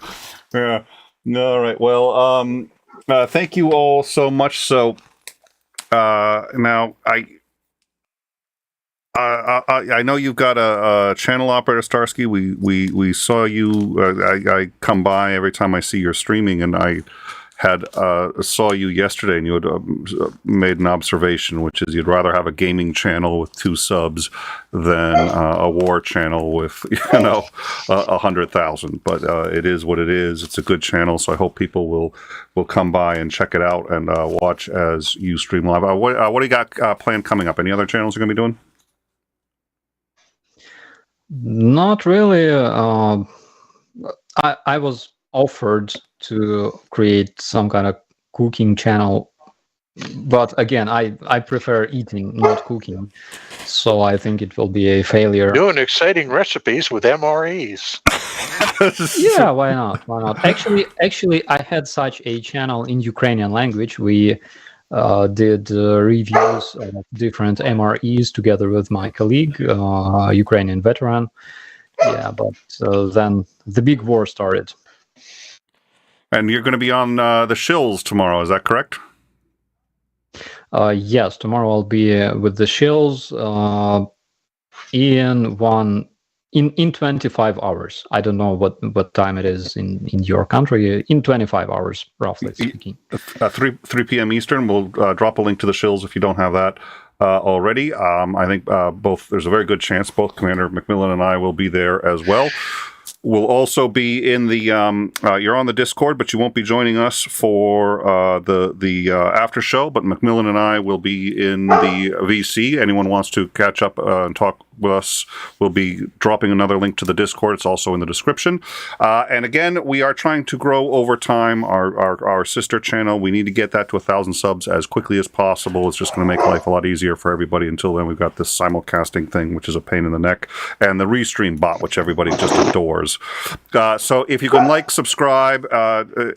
All right. Well, thank you all so much. So now I know you've got a channel operator, Starsky. We saw you. I come by every time I see your streaming, and I had saw you yesterday, and you had made an observation, which is you'd rather have a gaming channel with 2 subs than a war channel with 100,000. But it is what it is. It's a good channel, so I hope people will come by and check it out and watch as you stream live. What do you got planned coming up? Any other channels you're going to be doing? Not really. I was offered to create some kind of cooking channel, but again, I prefer eating, not cooking. So I think it will be a failure. Doing exciting recipes with MREs. Yeah, why not? Why not? Actually, I had such a channel in Ukrainian language. We did reviews of different MREs together with my colleague, Ukrainian veteran. Yeah, but then the big war started. And you're going to be on the shills tomorrow, is that correct? Yes, tomorrow I'll be with the shills in 25 hours. I don't know what time it is in your country. In 25 hours, roughly speaking. 3 p.m. Eastern. We'll drop a link to the shills if you don't have that already. I think there's a very good chance both Commander McMillan and I will be there as well. We'll also be in the you're on the Discord, but you won't be joining us for the after show. But McMillan and I will be in the VC. Anyone wants to catch up and talk with us, we'll be dropping another link to the Discord. It's also in the description. And again, we are trying to grow over time our sister channel. We need to get that to 1,000 subs as quickly as possible. It's just going to make life a lot easier for everybody. Until then, we've got this simulcasting thing, which is a pain in the neck, and the Restream bot, which everybody just adores. So if you can subscribe,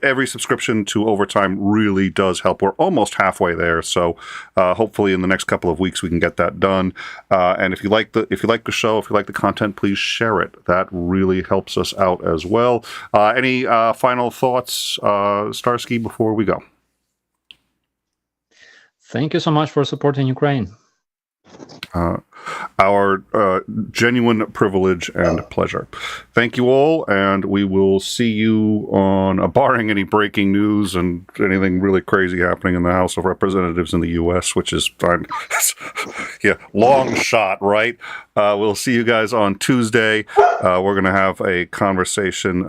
every subscription to Overtime really does help. We're almost halfway there, so hopefully in the next couple of weeks we can get that done. And if you like the show, if you like the content, please share it. That really helps us out as well. Any final thoughts, Starsky, before we go? Thank you so much for supporting Ukraine. Our genuine privilege and pleasure. Thank you all, and we will see you on, barring any breaking news and anything really crazy happening in the House of Representatives in the U.S., which is fine. Yeah, long shot, right? We'll see you guys on Tuesday. We're going to have a conversation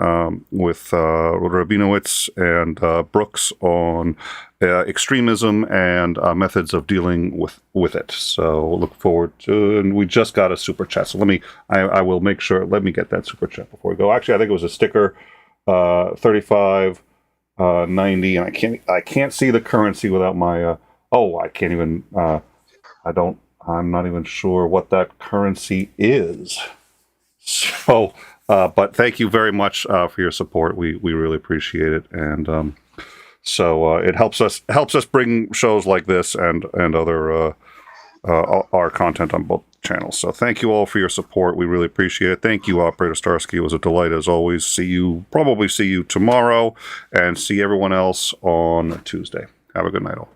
with 𝐓𝐢𝐦𝐞 and Brooks on extremism and methods of dealing with it. So look forward to, and we just got a super chat. So I will make sure, let me get that super chat before we go. Actually, I think it was a sticker, 35.90, and I can't see the currency without my, I can't even, I'm not even sure what that currency is. So, but thank you very much for your support. We really appreciate it. And, so it helps us bring shows like this and other our content on both channels. So thank you all for your support. We really appreciate it. Thank you, Operator Starsky. It was a delight as always. Probably see you tomorrow, and see everyone else on Tuesday. Have a good night all.